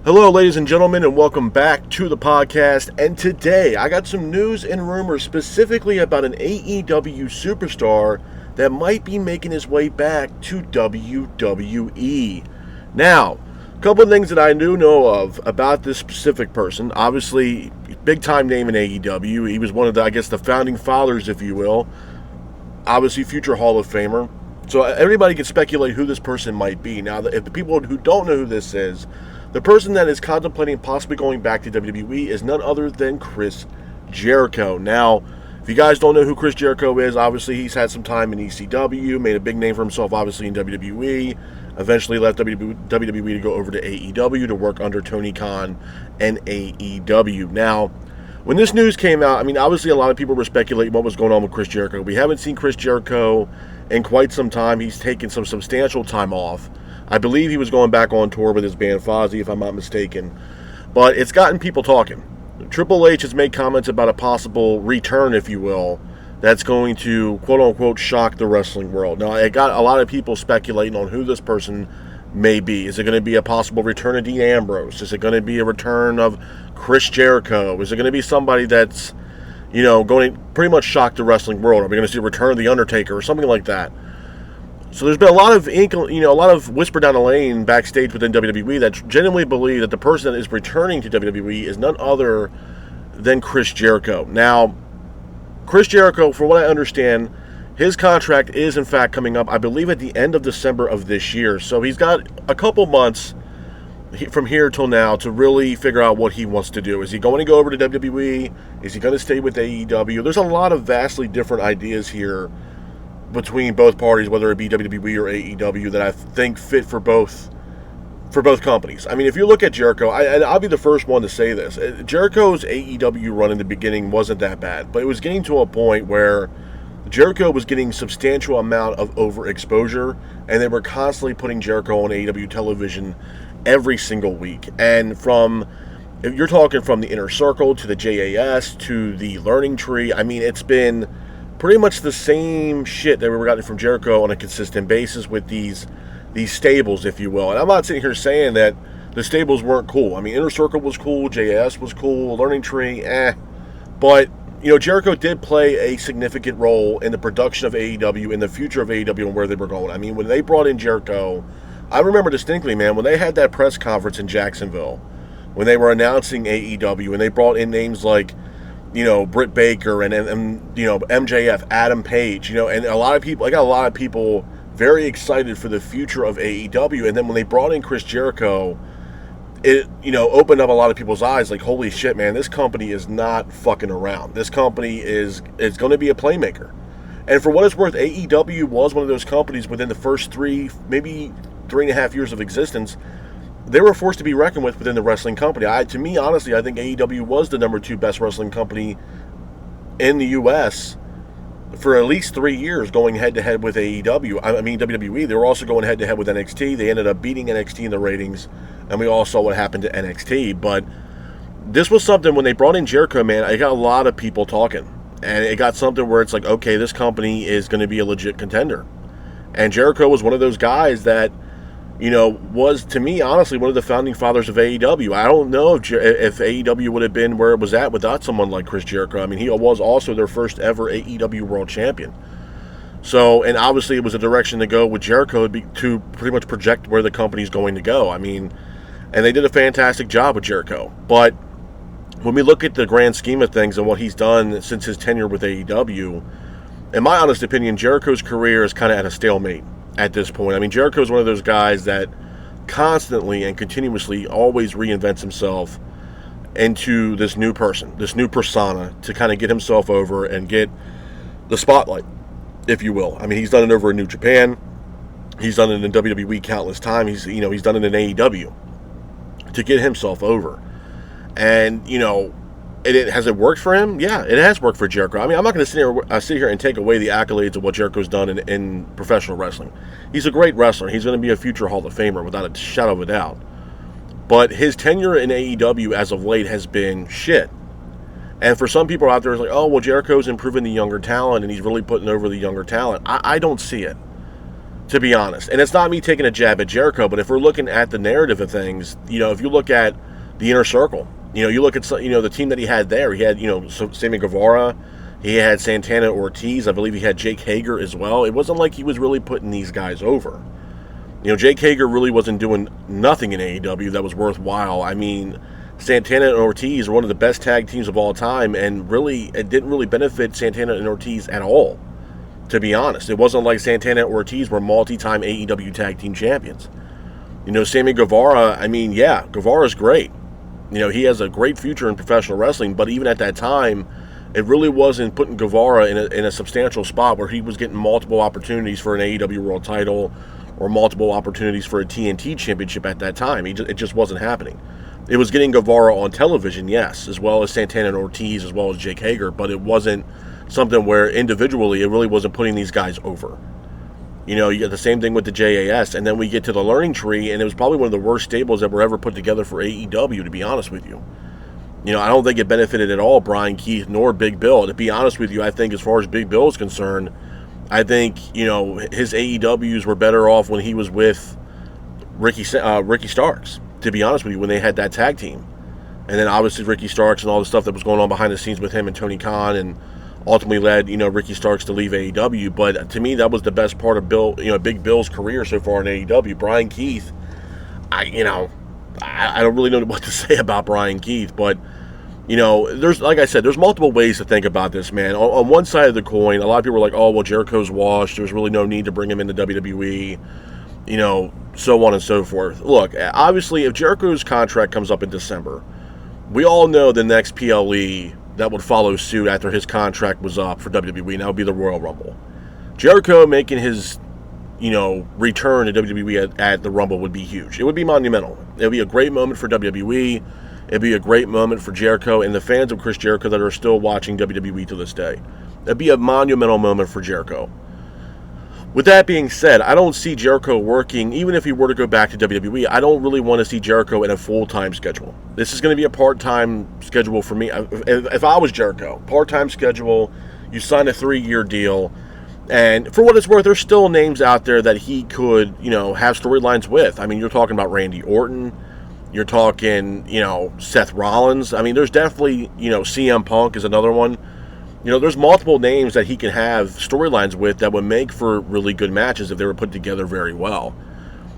Hello, ladies and gentlemen, and welcome back to the podcast. And today, I got some news and rumors specifically about an AEW superstar that might be making his way back to WWE. Now, a couple of things that I do know of about this specific person. Obviously, big time name in AEW. He was one of the founding fathers, if you will. Obviously, future Hall of Famer. So everybody can speculate who this person might be. Now, if the people who don't know who this is, the person that is contemplating possibly going back to WWE is none other than Chris Jericho. Now, if you guys don't know who Chris Jericho is, obviously he's had some time in ECW, made a big name for himself obviously in WWE, eventually left WWE to go over to AEW to work under Tony Khan and AEW. Now, when this news came out, obviously a lot of people were speculating what was going on with Chris Jericho. We haven't seen Chris Jericho in quite some time. He's taken some substantial time off. I believe he was going back on tour with his band Fozzy, if I'm not mistaken. But it's gotten people talking. Triple H has made comments about a possible return, if you will, that's going to, quote-unquote, shock the wrestling world. Now, it got a lot of people speculating on who this person may be. Is it going to be a possible return of Dean Ambrose? Is it going to be a return of Chris Jericho? Is it going to be somebody that's, going to pretty much shock the wrestling world? Are we going to see a return of The Undertaker or something like that? So there's been a lot of whisper down the lane backstage within WWE that genuinely believe that the person that is returning to WWE is none other than Chris Jericho. Now, Chris Jericho, from what I understand, his contract is in fact coming up, I believe, at the end of December of this year. So he's got a couple months from here till now to really figure out what he wants to do. Is he going to go over to WWE? Is he going to stay with AEW? There's a lot of vastly different ideas here between both parties, whether it be WWE or AEW, that I think fit for both companies. If you look at Jericho, I'll be the first one to say this. Jericho's AEW run in the beginning wasn't that bad, but it was getting to a point where Jericho was getting substantial amount of overexposure, and they were constantly putting Jericho on AEW television every single week. And if you're talking from the Inner Circle to the JAS to the Learning Tree, it's been pretty much the same shit that we were getting from Jericho on a consistent basis with these stables, if you will. And I'm not sitting here saying that the stables weren't cool. Inner Circle was cool, JS was cool, Learning Tree, But, Jericho did play a significant role in the production of AEW, in the future of AEW, and where they were going. When they brought in Jericho, I remember distinctly, man, when they had that press conference in Jacksonville, when they were announcing AEW, and they brought in names like Britt Baker and MJF, Adam Page, and a lot of people. I got a lot of people very excited for the future of AEW. And then when they brought in Chris Jericho, it opened up a lot of people's eyes. Like, holy shit, man, this company is not fucking around. This company is going to be a playmaker. And for what it's worth, AEW was one of those companies within the first 3.5 years of existence. They were forced to be reckoned with within the wrestling company. To me, honestly, I think AEW was the number 2 best wrestling company in the U.S. for at least 3 years, going head-to-head with WWE. They were also going head-to-head with NXT. They ended up beating NXT in the ratings, and we all saw what happened to NXT. But this was something, when they brought in Jericho, man, I got a lot of people talking. And it got something where it's like, okay, this company is going to be a legit contender. And Jericho was one of those guys that was, to me, honestly, one of the founding fathers of AEW. I don't know if AEW would have been where it was at without someone like Chris Jericho. He was also their first ever AEW World Champion. So, and obviously it was a direction to go with Jericho to pretty much project where the company's going to go. And they did a fantastic job with Jericho. But when we look at the grand scheme of things and what he's done since his tenure with AEW, in my honest opinion, Jericho's career is kind of at a stalemate at this point. Jericho is one of those guys that constantly and continuously always reinvents himself into this new person, this new persona, to kind of get himself over and get the spotlight, if you will. He's done it over in New Japan. He's done it in WWE countless times. He's done it in AEW to get himself over. And, has it worked for him? Yeah, it has worked for Jericho. I'm not going to sit here and take away the accolades of what Jericho's done in professional wrestling. He's a great wrestler. He's going to be a future Hall of Famer without a shadow of a doubt. But his tenure in AEW as of late has been shit. And for some people out there, it's like, oh, well, Jericho's improving the younger talent and he's really putting over the younger talent. I don't see it. to be honest. And it's not me taking a jab at Jericho, but if we're looking at the narrative of things, if you look at the Inner Circle, you look at, the team that he had there. He had, Sammy Guevara. He had Santana Ortiz. I believe he had Jake Hager as well. It wasn't like he was really putting these guys over. Jake Hager really wasn't doing nothing in AEW that was worthwhile. I mean, Santana and Ortiz were one of the best tag teams of all time, and really, it didn't really benefit Santana and Ortiz at all, to be honest. It wasn't like Santana and Ortiz were multi-time AEW tag team champions. Sammy Guevara, Guevara's great. He has a great future in professional wrestling, but even at that time, it really wasn't putting Guevara in a substantial spot where he was getting multiple opportunities for an AEW World title or multiple opportunities for a TNT championship at that time. It just wasn't happening. It was getting Guevara on television, yes, as well as Santana and Ortiz, as well as Jake Hager, but it wasn't something where individually it really wasn't putting these guys over. You get the same thing with the JAS, and then we get to the Learning Tree, and it was probably one of the worst stables that were ever put together for AEW, to be honest with you. I don't think it benefited at all Brian Keith nor Big Bill. To be honest with you, I think as far as Big Bill is concerned, I think, his AEWs were better off when he was with Ricky Starks, to be honest with you, when they had that tag team. And then obviously Ricky Starks and all the stuff that was going on behind the scenes with him and Tony Khan, and ultimately led, Ricky Starks to leave AEW. But to me, that was the best part of Big Bill's career so far in AEW. Brian Keith, I don't really know what to say about Brian Keith, but there's, like I said, there's multiple ways to think about this, man. On one side of the coin, a lot of people are like, oh, well, Jericho's washed. There's really no need to bring him into WWE, so on and so forth. Look, obviously, if Jericho's contract comes up in December, we all know the next PLE that would follow suit after his contract was up for WWE, and that would be the Royal Rumble. Jericho making his, return to WWE at the Rumble would be huge. It would be monumental. It would be a great moment for WWE. It'd be a great moment for Jericho and the fans of Chris Jericho that are still watching WWE to this day. It'd be a monumental moment for Jericho. With that being said, I don't see Jericho working, even if he were to go back to WWE, I don't really want to see Jericho in a full-time schedule. This is going to be a part-time schedule for me. If I was Jericho, part-time schedule, you sign a 3-year deal, and for what it's worth, there's still names out there that he could, have storylines with. I mean, you're talking about Randy Orton, you're talking, Seth Rollins. There's definitely, CM Punk is another one. There's multiple names that he can have storylines with that would make for really good matches if they were put together very well.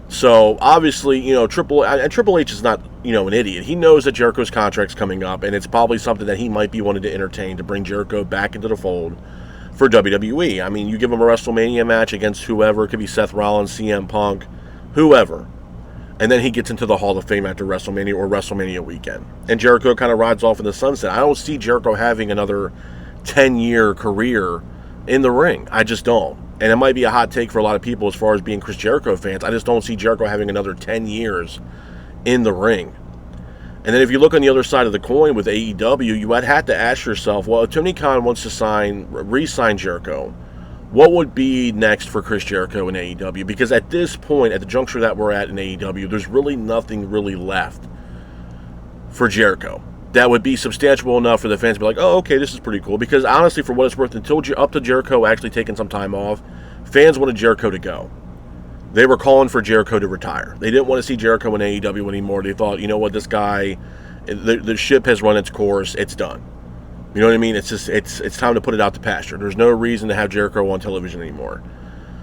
So, obviously, Triple H is not, an idiot. He knows that Jericho's contract's coming up, and it's probably something that he might be wanting to entertain to bring Jericho back into the fold for WWE. You give him a WrestleMania match against whoever. It could be Seth Rollins, CM Punk, whoever. And then he gets into the Hall of Fame after WrestleMania or WrestleMania weekend. And Jericho kind of rides off in the sunset. I don't see Jericho having another 10-year career in the ring. I just don't. And it might be a hot take for a lot of people as far as being Chris Jericho fans. I just don't see Jericho having another 10 years in the ring. And then if you look on the other side of the coin with AEW, you would have to ask yourself, well, if Tony Khan wants to re-sign Jericho, what would be next for Chris Jericho in AEW? Because at this point, at the juncture that we're at in AEW, there's really nothing really left for Jericho that would be substantial enough for the fans to be like, oh, okay, this is pretty cool. Because honestly, for what it's worth, up to Jericho actually taking some time off, fans wanted Jericho to go. They were calling for Jericho to retire. They didn't want to see Jericho in AEW anymore. They thought, you know what, this guy, the ship has run its course. It's done. You know what I mean? It's just it's time to put it out to pasture. There's no reason to have Jericho on television anymore.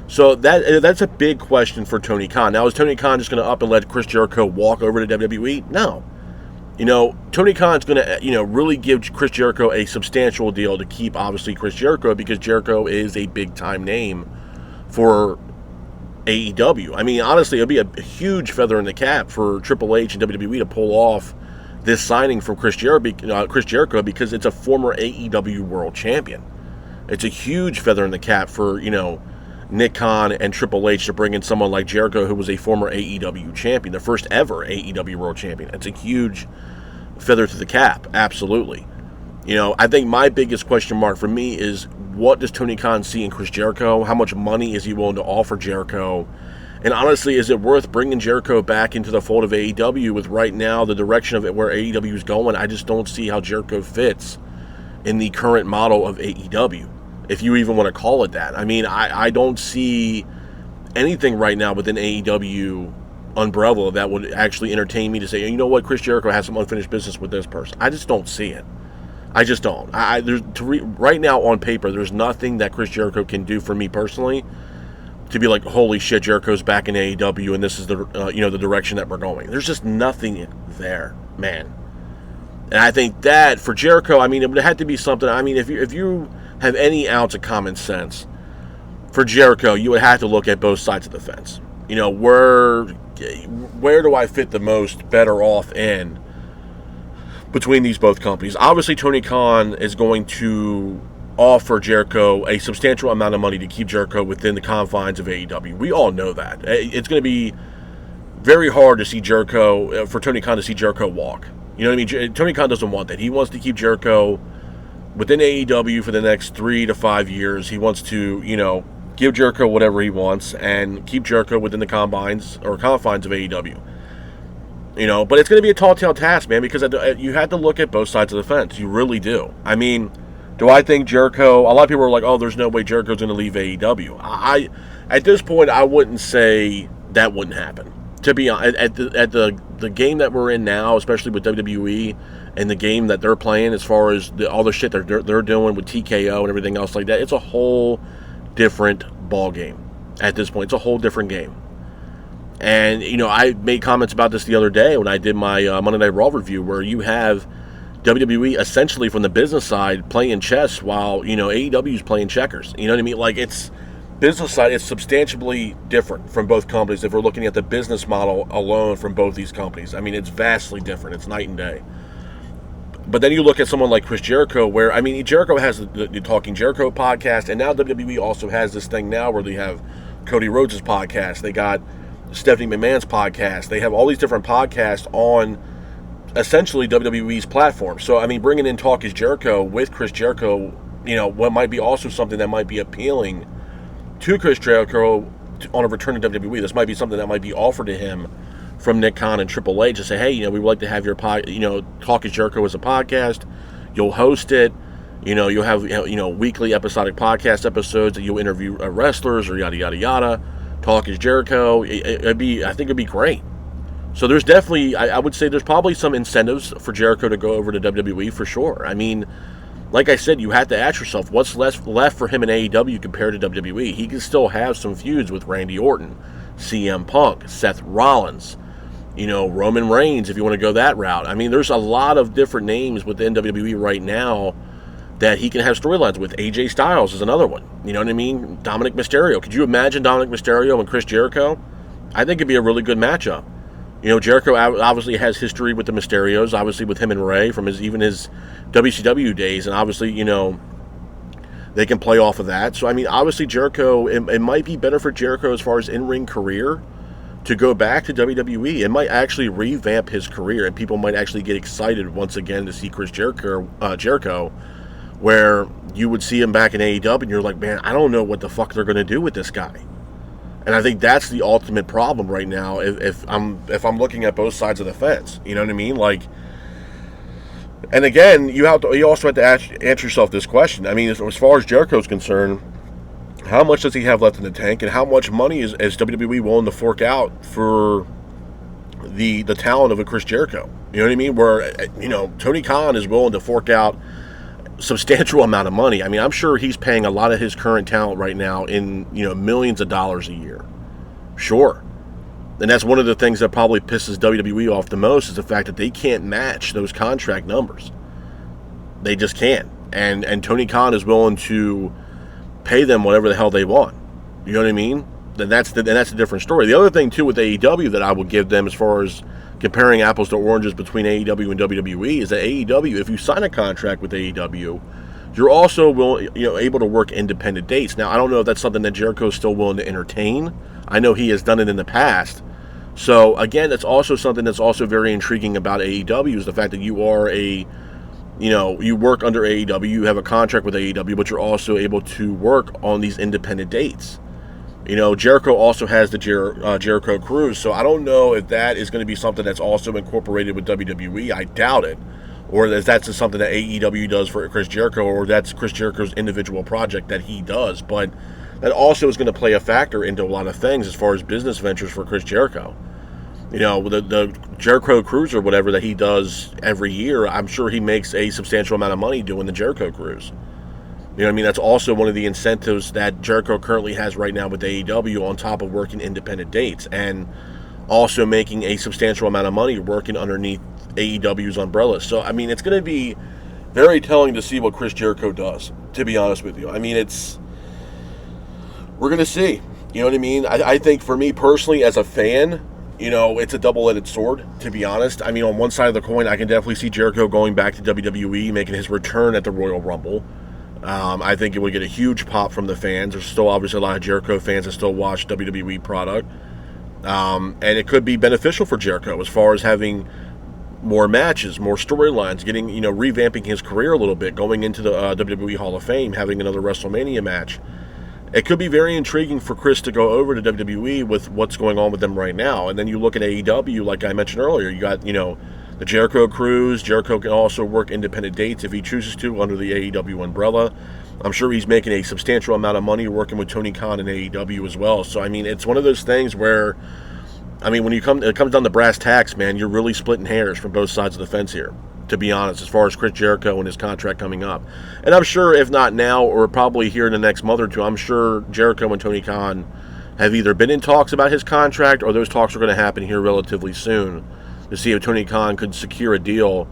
So that's a big question for Tony Khan. Now, is Tony Khan just going to up and let Chris Jericho walk over to WWE? No. Tony Khan's going to, really give Chris Jericho a substantial deal to keep, obviously, Chris Jericho, because Jericho is a big-time name for AEW. Honestly, it'll be a huge feather in the cap for Triple H and WWE to pull off this signing from Chris Jericho because it's a former AEW World Champion. It's a huge feather in the cap for, Nick Khan and Triple H to bring in someone like Jericho, who was a former AEW champion, the first ever AEW World Champion. It's a huge feather to the cap, absolutely. I think my biggest question mark for me is, what does Tony Khan see in Chris Jericho? How much money is he willing to offer Jericho? And honestly, is it worth bringing Jericho back into the fold of AEW with right now the direction of it where AEW is going? I just don't see how Jericho fits in the current model of AEW, if you even want to call it that. I don't see anything right now within AEW umbrella that would actually entertain me to say, you know what, Chris Jericho has some unfinished business with this person. I just don't see it. I just don't. Right now on paper, there's nothing that Chris Jericho can do for me personally to be like, holy shit, Jericho's back in AEW and this is the the direction that we're going. There's just nothing there, man. And I think that for Jericho, I mean, it would have to be something. I mean, if you have any ounce of common sense, for Jericho, you would have to look at both sides of the fence. You know, where do I fit the most better off in between these both companies? Obviously, Tony Khan is going to offer Jericho a substantial amount of money to keep Jericho within the confines of AEW. We all know that. It's going to be very hard to see Jericho, for Tony Khan to see Jericho walk. You know what I mean? Tony Khan doesn't want that. He wants to keep Jericho within AEW for the next 3 to 5 years. He wants to, give Jericho whatever he wants and keep Jericho within the confines of AEW. But it's going to be a tall tale task, man, because you have to look at both sides of the fence. You really do. I mean, do I think Jericho, a lot of people are like, oh, there's no way Jericho's going to leave AEW. At this point, I wouldn't say that wouldn't happen. To be honest, at the game that we're in now, especially with WWE and the game that they're playing, as far as all the shit they're doing with TKO and everything else like that, it's a whole different ball game at this point. It's a whole different game. And, I made comments about this the other day when I did my Monday Night Raw review, where you have WWE essentially from the business side playing chess while, AEW is playing checkers. You know what I mean? Like, it's business side, it's substantially different from both companies if we're looking at the business model alone from both these companies. I mean, it's vastly different. It's night and day. But then you look at someone like Chris Jericho, where, I mean, Jericho has the Talking Jericho podcast, and now WWE also has this thing now where they have Cody Rhodes' podcast. They got Stephanie McMahon's podcast. They have all these different podcasts on essentially WWE's platform. So, I mean, bringing in Talk is Jericho with Chris Jericho, what might be also something that might be appealing to Chris Jericho on a return to WWE. This might be something that might be offered to him from Nick Khan and Triple H to say, hey, we would like to have your Talk is Jericho as a podcast. You'll host it. You'll have weekly episodic podcast episodes that you'll interview wrestlers or yada yada yada. Talk is Jericho. I think it'd be great. So there's definitely, I would say there's probably some incentives for Jericho to go over to WWE for sure. I mean, like I said, you have to ask yourself, what's left for him in AEW compared to WWE? He can still have some feuds with Randy Orton, CM Punk, Seth Rollins, Roman Reigns, if you want to go that route. I mean, there's a lot of different names within WWE right now that he can have storylines with. AJ Styles is another one. You know what I mean? Dominic Mysterio. Could you imagine Dominic Mysterio and Chris Jericho? I think it'd be a really good matchup. Jericho obviously has history with the Mysterios, obviously with him and Ray from his WCW days, and obviously, they can play off of that. So, I mean, obviously Jericho, it might be better for Jericho as far as in-ring career to go back to WWE. It might actually revamp his career, and people might actually get excited once again to see Chris Jericho, where you would see him back in AEW, and you're like, man, I don't know what the fuck they're going to do with this guy. And I think that's the ultimate problem right now. If I'm looking at both sides of the fence, you know what I mean? Like, and again, you also have to answer yourself this question. I mean, as far as Jericho's concerned, how much does he have left in the tank, and how much money is WWE willing to fork out for the talent of a Chris Jericho? You know what I mean? Where Tony Khan is willing to fork out substantial amount of money. I mean, I'm sure he's paying a lot of his current talent right now in millions of dollars a year. Sure. And that's one of the things that probably pisses WWE off the most, is the fact that they can't match those contract numbers. They just can't. And Tony Khan is willing to pay them whatever the hell they want. You know what I mean? Then that's a different story. The other thing too with AEW that I would give them, as far as comparing apples to oranges between AEW and WWE, is that AEW, if you sign a contract with AEW, you're also able to work independent dates. Now, I don't know if that's something that Jericho is still willing to entertain. I know he has done it in the past. So again, that's also something that's also very intriguing about AEW, is the fact that you are you work under AEW, you have a contract with AEW, but you're also able to work on these independent dates. Jericho also has the Jericho Cruise, so I don't know if that is going to be something that's also incorporated with WWE. I doubt it. Or if that's just something that AEW does for Chris Jericho, or that's Chris Jericho's individual project that he does. But that also is going to play a factor into a lot of things as far as business ventures for Chris Jericho. You know, the Jericho Cruise or whatever that he does every year, I'm sure he makes a substantial amount of money doing the Jericho Cruise. You know what I mean? That's also one of the incentives that Jericho currently has right now with AEW, on top of working independent dates and also making a substantial amount of money working underneath AEW's umbrella. So, I mean, it's going to be very telling to see what Chris Jericho does, to be honest with you. I mean, we're going to see. You know what I mean? I think for me personally, as a fan, you know, it's a double-edged sword, to be honest. I mean, on one side of the coin, I can definitely see Jericho going back to WWE, making his return at the Royal Rumble. I think it would get a huge pop from the fans. There's still obviously a lot of Jericho fans that still watch WWE product. And it could be beneficial for Jericho as far as having more matches, more storylines, getting, you know, revamping his career a little bit, going into the WWE Hall of Fame, having another WrestleMania match. It could be very intriguing for Chris to go over to WWE with what's going on with them right now. And then you look at AEW, like I mentioned earlier, you got, you know, the Jericho Cruise. Jericho can also work independent dates if he chooses to under the AEW umbrella. I'm sure he's making a substantial amount of money working with Tony Khan and AEW as well. So, I mean, it's one of those things where, I mean, when it comes down to brass tacks, man, you're really splitting hairs from both sides of the fence here, to be honest, as far as Chris Jericho and his contract coming up. And I'm sure, if not now, or probably here in the next month or two, I'm sure Jericho and Tony Khan have either been in talks about his contract, or those talks are going to happen here relatively soon to see if Tony Khan could secure a deal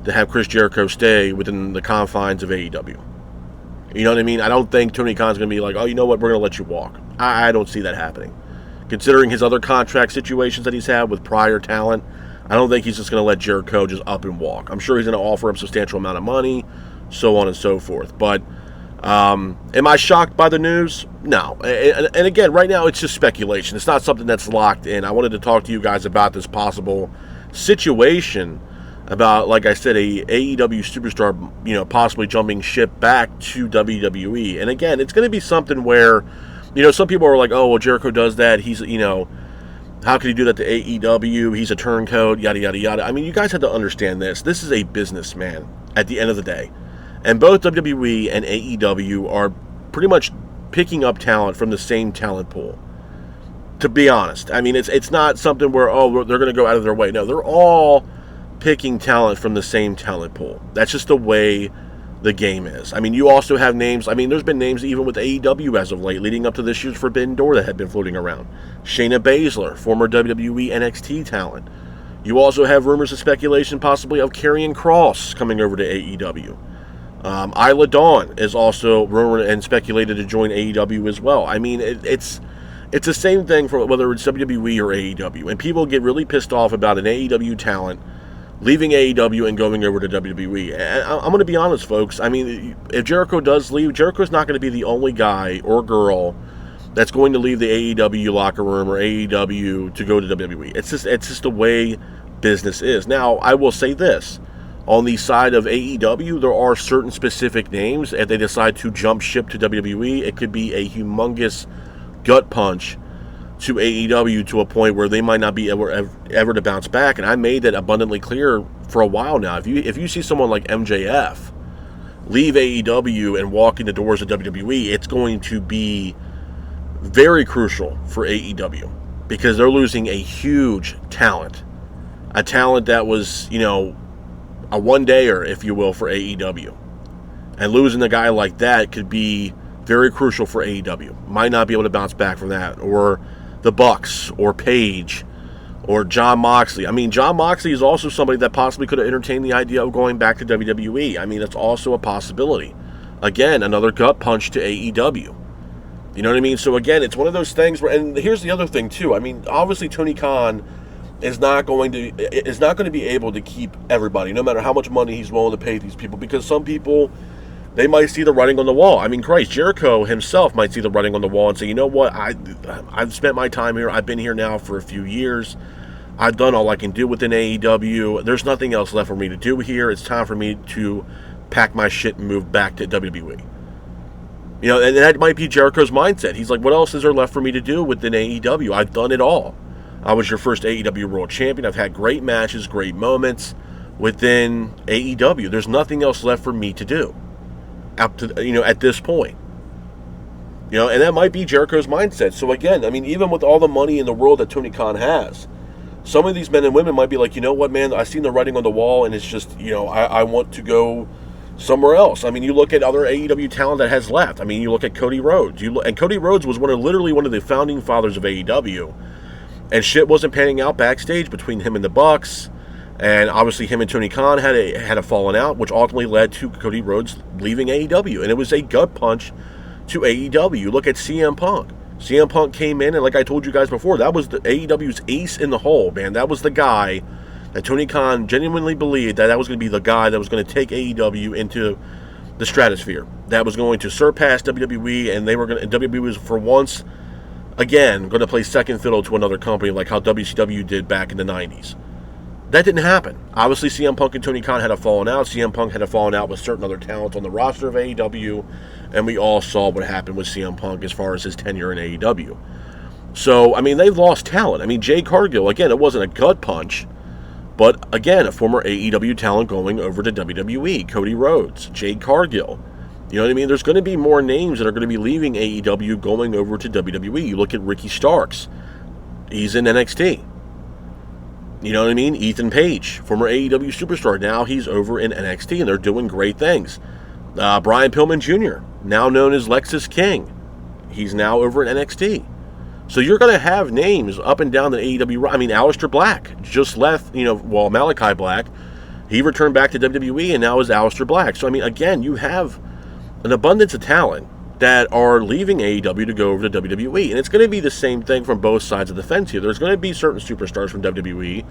to have Chris Jericho stay within the confines of AEW. You know what I mean? I don't think Tony Khan's going to be like, oh, you know what, we're going to let you walk. I don't see that happening. Considering his other contract situations that he's had with prior talent, I don't think he's just going to let Jericho just up and walk. I'm sure he's going to offer him a substantial amount of money, so on and so forth. But am I shocked by the news? No. And again, right now it's just speculation. It's not something that's locked in. I wanted to talk to you guys about this possible situation about, like I said, a AEW superstar, you know, possibly jumping ship back to WWE. And again, it's going to be something where, you know, some people are like, oh, well, Jericho does that. He's, you know, how could he do that to AEW? He's a turncoat, yada, yada, yada. I mean, you guys have to understand this. This is a businessman at the end of the day. And both WWE and AEW are pretty much picking up talent from the same talent pool, to be honest. I mean, it's not something where, oh, they're going to go out of their way. No, they're all picking talent from the same talent pool. That's just the way the game is. I mean, you also have names. I mean, there's been names even with AEW as of late, leading up to this year's Forbidden Door, that had been floating around. Shayna Baszler, former WWE NXT talent. You also have rumors and speculation possibly of Karrion Kross coming over to AEW. Isla Dawn is also rumored and speculated to join AEW as well. I mean, it's the same thing for whether it's WWE or AEW. And people get really pissed off about an AEW talent leaving AEW and going over to WWE. And I'm going to be honest, folks. I mean, if Jericho does leave, Jericho's not going to be the only guy or girl that's going to leave the AEW locker room or AEW to go to WWE. It's just the way business is. Now, I will say this. On the side of AEW, there are certain specific names. If they decide to jump ship to WWE, it could be a humongous gut punch to AEW to a point where they might not be ever to bounce back. And I made that abundantly clear for a while now. If you see someone like MJF leave AEW and walk in the doors of WWE, it's going to be very crucial for AEW because they're losing a huge talent. A talent that was, you know, a one-dayer, if you will, for AEW. And losing a guy like that could be very crucial for AEW. Might not be able to bounce back from that. Or the Bucks, or Paige, or Jon Moxley. I mean, Jon Moxley is also somebody that possibly could have entertained the idea of going back to WWE. I mean, that's also a possibility. Again, another gut punch to AEW. You know what I mean? So again, it's one of those things where, and here's the other thing too. I mean, obviously Tony Khan is not going to be able to keep everybody, no matter how much money he's willing to pay these people, because some people, they might see the writing on the wall. I mean, Christ, Jericho himself might see the writing on the wall and say, you know what, I've spent my time here. I've been here now for a few years. I've done all I can do within AEW. There's nothing else left for me to do here. It's time for me to pack my shit and move back to WWE. You know, and that might be Jericho's mindset. He's like, what else is there left for me to do within AEW? I've done it all. I was your first AEW World Champion. I've had great matches, great moments within AEW. There's nothing else left for me to do up to, you know, at this point. And that might be Jericho's mindset. So again, I mean, even with all the money in the world that Tony Khan has, some of these men and women might be like, you know what, man, I've seen the writing on the wall, and it's just, I want to go somewhere else. I mean, you look at other AEW talent that has left. I mean, you look at Cody Rhodes. And Cody Rhodes was literally one of the founding fathers of AEW, and shit wasn't panning out backstage between him and the Bucks. And obviously him and Tony Khan had a falling out, which ultimately led to Cody Rhodes leaving AEW. And it was a gut punch to AEW. Look at CM Punk. CM Punk came in, and like I told you guys before, that was the AEW's ace in the hole, man. That was the guy that Tony Khan genuinely believed that was going to be the guy that was going to take AEW into the stratosphere. That was going to surpass WWE, and WWE was for once, again, going to play second fiddle to another company like how WCW did back in the 90s. That didn't happen. Obviously, CM Punk and Tony Khan had a falling out. CM Punk had a falling out with certain other talent on the roster of AEW, and we all saw what happened with CM Punk as far as his tenure in AEW. So, I mean, they've lost talent. I mean, Jade Cargill, again, it wasn't a gut punch, but again, a former AEW talent going over to WWE. Cody Rhodes, Jade Cargill. You know what I mean? There's going to be more names that are going to be leaving AEW going over to WWE. You look at Ricky Starks. He's in NXT. You know what I mean? Ethan Page, former AEW superstar. Now he's over in NXT, and they're doing great things. Brian Pillman Jr., now known as Lexus King. He's now over in NXT. So you're going to have names up and down the AEW. I mean, Aleister Black just left, Malachi Black. He returned back to WWE, and now is Aleister Black. So, I mean, again, you have an abundance of talent that are leaving AEW to go over to WWE. And it's going to be the same thing from both sides of the fence here. There's going to be certain superstars from WWE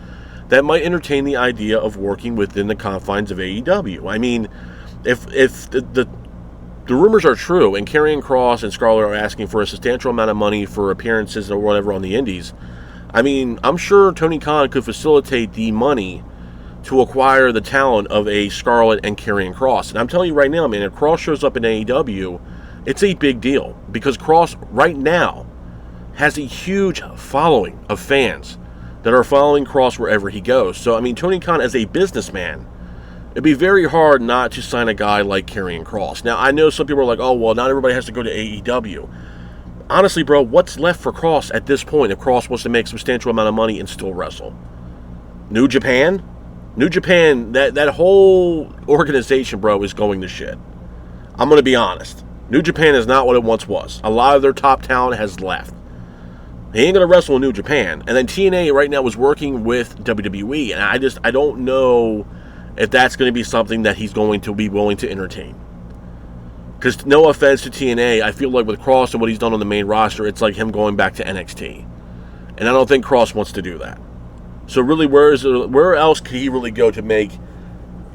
that might entertain the idea of working within the confines of AEW. I mean, if the rumors are true and Karrion Kross and Scarlett are asking for a substantial amount of money for appearances or whatever on the indies, I mean, I'm sure Tony Khan could facilitate the money to acquire the talent of a Scarlett and Karrion Kross. And I'm telling you right now, man, if Kross shows up in AEW, it's a big deal because Kross right now has a huge following of fans that are following Kross wherever he goes. So, I mean, Tony Khan as a businessman, it'd be very hard not to sign a guy like Karrion Kross. Now, I know some people are like, oh, well, not everybody has to go to AEW. Honestly, bro, what's left for Kross at this point if Kross wants to make a substantial amount of money and still wrestle? New Japan? New Japan, that whole organization, bro, is going to shit. I'm going to be honest. New Japan is not what it once was. A lot of their top talent has left. He ain't going to wrestle in New Japan. And then TNA right now is working with WWE. And I don't know if that's going to be something that he's going to be willing to entertain. Because no offense to TNA, I feel like with Kross and what he's done on the main roster, it's like him going back to NXT. And I don't think Kross wants to do that. So really, where else could he really go to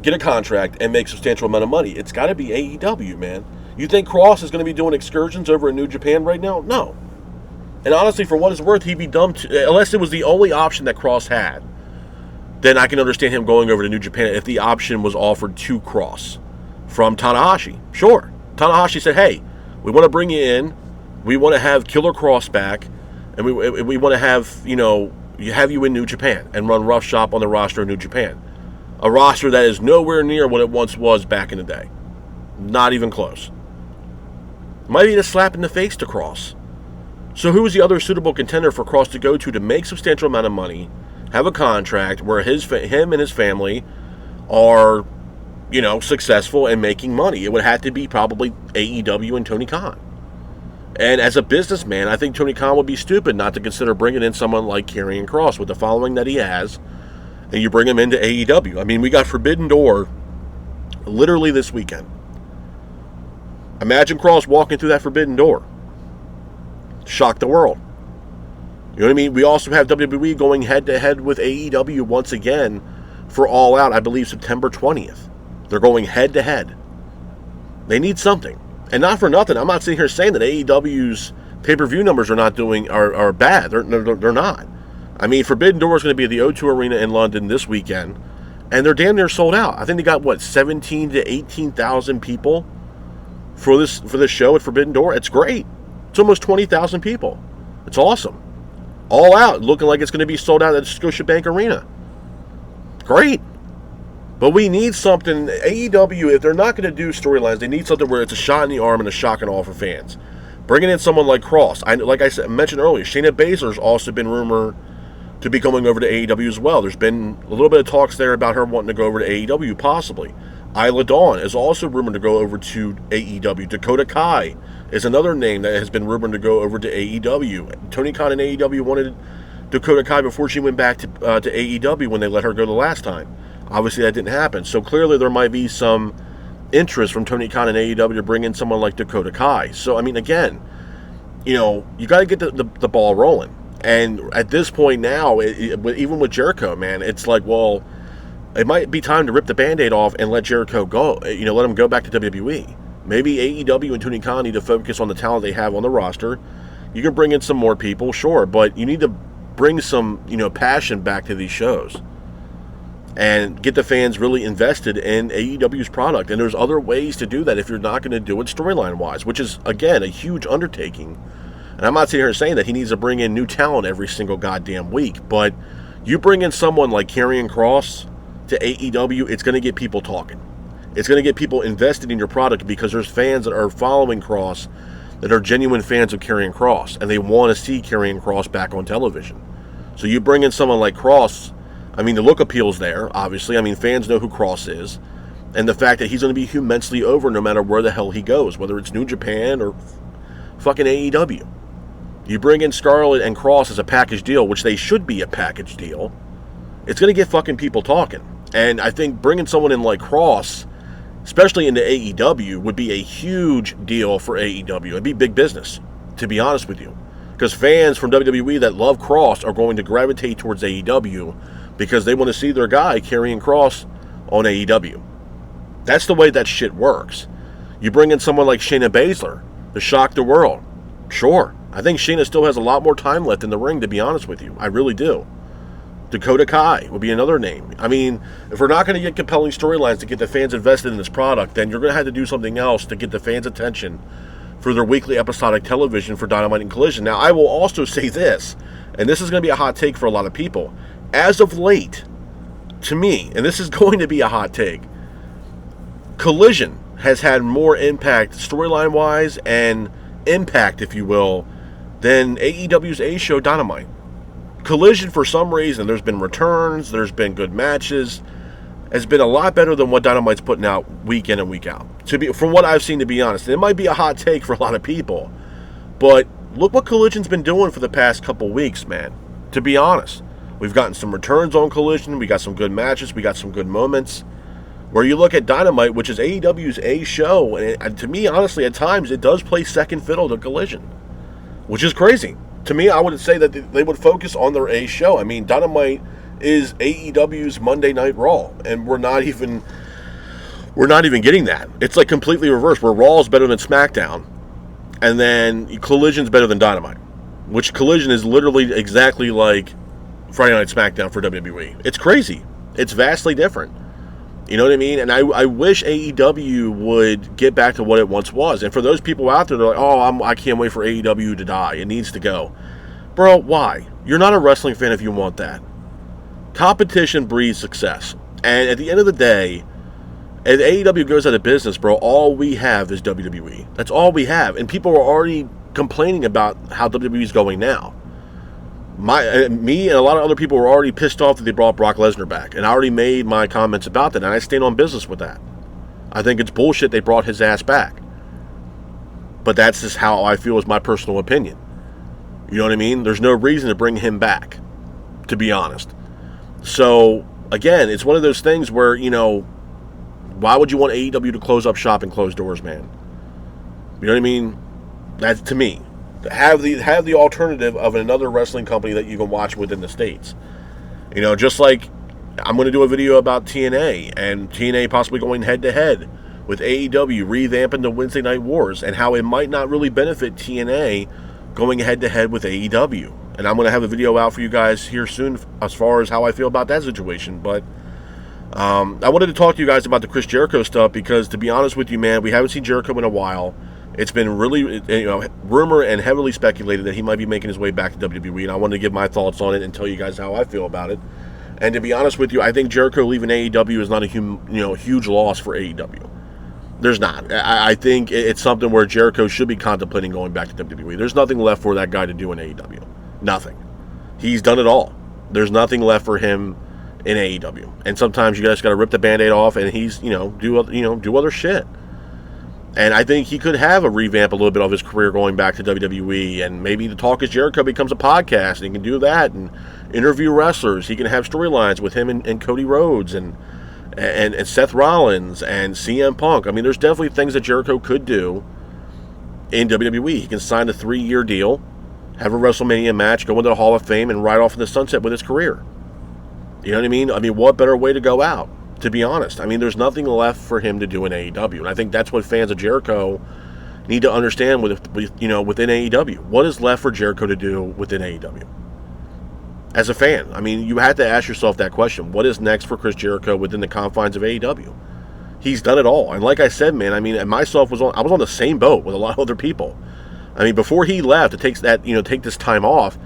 get a contract and make substantial amount of money? It's got to be AEW, man. You think Kross is going to be doing excursions over in New Japan right now? No. And honestly, for what it's worth, he'd be dumb to, unless it was the only option that Kross had. Then I can understand him going over to New Japan if the option was offered to Kross from Tanahashi. Sure. Tanahashi said, hey, we want to bring you in. We want to have Killer Kross back. And we want to have, have you in New Japan and run roughshod on the roster of New Japan. A roster that is nowhere near what it once was back in the day. Not even close. Might be a slap in the face to Kross. So who is the other suitable contender for Kross to go to make substantial amount of money, have a contract where him and his family are, successful and making money? It would have to be probably AEW and Tony Khan. And as a businessman, I think Tony Khan would be stupid not to consider bringing in someone like Karrion Kross with the following that he has, and you bring him into AEW. I mean, we got Forbidden Door literally this weekend. Imagine Kross walking through that Forbidden Door. Shock the world. You know what I mean? We also have WWE going head-to-head with AEW once again for All Out, I believe September 20th. They're going head-to-head. They need something. And not for nothing, I'm not sitting here saying that AEW's pay-per-view numbers are bad. They're not. I mean, Forbidden Door is going to be at the O2 Arena in London this weekend, and they're damn near sold out. I think they got, 17 to 18,000 people for this show at Forbidden Door. It's great. It's almost 20,000 people. It's awesome. All Out, looking like it's going to be sold out at Scotiabank Arena. Great. But we need something. AEW, if they're not going to do storylines, they need something where it's a shot in the arm and a shock and awe for fans. Bringing in someone like Cross. Like I mentioned earlier, Shayna Baszler's also been rumored to be going over to AEW as well. There's been a little bit of talks there about her wanting to go over to AEW, possibly. Isla Dawn is also rumored to go over to AEW. Dakota Kai is another name that has been rumored to go over to AEW. Tony Khan and AEW wanted Dakota Kai before she went back to AEW when they let her go the last time. Obviously, that didn't happen. So clearly, there might be some interest from Tony Khan and AEW to bring in someone like Dakota Kai. So, I mean, again, you got to get the ball rolling. And at this point now, even with Jericho, man, it's like, well, it might be time to rip the Band-Aid off and let Jericho go. Let him go back to WWE. Maybe AEW and Tony Khan need to focus on the talent they have on the roster. You can bring in some more people, sure, but you need to bring some, passion back to these shows and get the fans really invested in AEW's product. And there's other ways to do that if you're not going to do it storyline-wise, which is, again, a huge undertaking. And I'm not sitting here saying that he needs to bring in new talent every single goddamn week, but you bring in someone like Karrion Kross to AEW, it's going to get people talking. It's going to get people invested in your product because there's fans that are following Kross that are genuine fans of Karrion Kross, and they want to see Karrion Kross back on television. So you bring in someone like Kross, I mean, the look appeal's there, obviously. I mean, fans know who Kross is, and the fact that he's going to be immensely over no matter where the hell he goes, whether it's New Japan or fucking AEW. You bring in Scarlett and Kross as a package deal, which they should be a package deal. It's going to get fucking people talking. And I think bringing someone in like Kross, especially into AEW, would be a huge deal for AEW. It'd be big business, to be honest with you. Because fans from WWE that love Kross are going to gravitate towards AEW because they want to see their guy Karrion Kross on AEW. That's the way that shit works. You bring in someone like Shayna Baszler to shock the world. Sure. I think Shayna still has a lot more time left in the ring, to be honest with you. I really do. Dakota Kai would be another name. I mean, if we're not going to get compelling storylines to get the fans invested in this product, then you're going to have to do something else to get the fans' attention for their weekly episodic television for Dynamite and Collision. Now, I will also say this, and this is going to be a hot take for a lot of people. As of late, to me, and this is going to be a hot take, Collision has had more impact storyline-wise and impact, if you will, than AEW's A show Dynamite. Collision, for some reason, there's been returns, there's been good matches, has been a lot better than what Dynamite's putting out week in and week out. From what I've seen, to be honest. And it might be a hot take for a lot of people, but look what Collision's been doing for the past couple weeks, man. To be honest, we've gotten some returns on Collision, we got some good matches, we got some good moments. Where you look at Dynamite, which is AEW's A show, and to me, honestly, at times, it does play second fiddle to Collision, which is crazy. To me, I would say that they would focus on their A show. I mean, Dynamite is AEW's Monday Night Raw, and we're not even getting that. It's like completely reversed, where Raw is better than SmackDown, and then Collision's better than Dynamite, which Collision is literally exactly like Friday Night SmackDown for WWE. It's crazy. It's vastly different. You know what I mean? And I wish AEW would get back to what it once was. And for those people out there, they're like, oh, I can't wait for AEW to die. It needs to go. Bro, why? You're not a wrestling fan if you want that. Competition breeds success. And at the end of the day, if AEW goes out of business, bro, all we have is WWE. That's all we have. And people are already complaining about how WWE is going now. Me and a lot of other people were already pissed off that they brought Brock Lesnar back, and I already made my comments about that, and I stand on business with that. I think it's bullshit they brought his ass back, but that's just how I feel is my personal opinion. You know what I mean? There's no reason to bring him back, to be honest. So, again, it's one of those things where, why would you want AEW to close up shop and close doors, man? You know what I mean? That's, to me. Have the alternative of another wrestling company that you can watch within the States. Just like I'm going to do a video about TNA and TNA possibly going head-to-head with AEW, revamping the Wednesday Night Wars, and how it might not really benefit TNA going head-to-head with AEW. And I'm going to have a video out for you guys here soon as far as how I feel about that situation. But I wanted to talk to you guys about the Chris Jericho stuff because, to be honest with you, man, we haven't seen Jericho in a while. It's been really, rumor and heavily speculated that he might be making his way back to WWE, and I wanted to give my thoughts on it and tell you guys how I feel about it. And to be honest with you, I think Jericho leaving AEW is not a huge loss for AEW. There's not. I think it's something where Jericho should be contemplating going back to WWE. There's nothing left for that guy to do in AEW. Nothing. He's done it all. There's nothing left for him in AEW. And sometimes you guys got to rip the Band-Aid off, and he's do other shit. And I think he could have a revamp a little bit of his career going back to WWE, and maybe the Talk is Jericho becomes a podcast, and he can do that and interview wrestlers. He can have storylines with him and Cody Rhodes and Seth Rollins and CM Punk. I mean, there's definitely things that Jericho could do in WWE. He can sign a 3-year deal, have a WrestleMania match, go into the Hall of Fame, and ride off in the sunset with his career. You know what I mean? I mean, what better way to go out, to be honest? I mean, there's nothing left for him to do in AEW. And I think that's what fans of Jericho need to understand within AEW. What is left for Jericho to do within AEW? As a fan, I mean, you had to ask yourself that question. What is next for Chris Jericho within the confines of AEW? He's done it all. And like I said, man, I mean, I was on the same boat with a lot of other people. I mean, before he left to take this time off,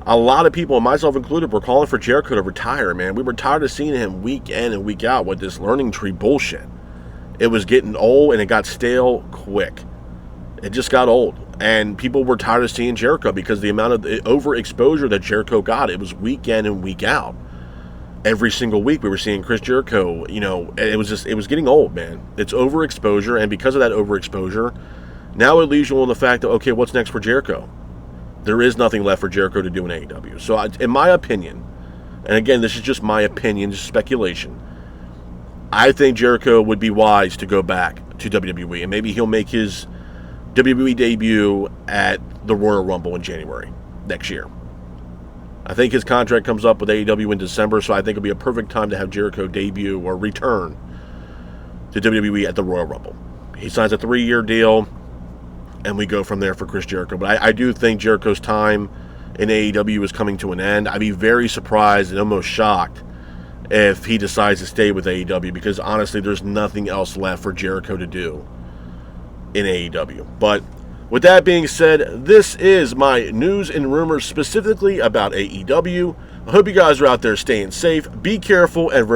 a lot of people, and myself included, were calling for Jericho to retire, man. We were tired of seeing him week in and week out with this learning tree bullshit. It was getting old, and it got stale quick. It just got old. And people were tired of seeing Jericho because the amount of overexposure that Jericho got, it was week in and week out. Every single week we were seeing Chris Jericho, it was getting old, man. It's overexposure, and because of that overexposure, now it leaves you on the fact that, okay, what's next for Jericho? There is nothing left for Jericho to do in AEW. So in my opinion, and again, this is just my opinion, just speculation, I think Jericho would be wise to go back to WWE, and maybe he'll make his WWE debut at the Royal Rumble in January next year. I think his contract comes up with AEW in December, so I think it'll be a perfect time to have Jericho debut or return to WWE at the Royal Rumble. He signs a 3-year deal, and we go from there for Chris Jericho. But I do think Jericho's time in AEW is coming to an end. I'd be very surprised and almost shocked if he decides to stay with AEW, because honestly, there's nothing else left for Jericho to do in AEW. But with that being said, this is my news and rumors specifically about AEW. I hope you guys are out there staying safe. Be careful and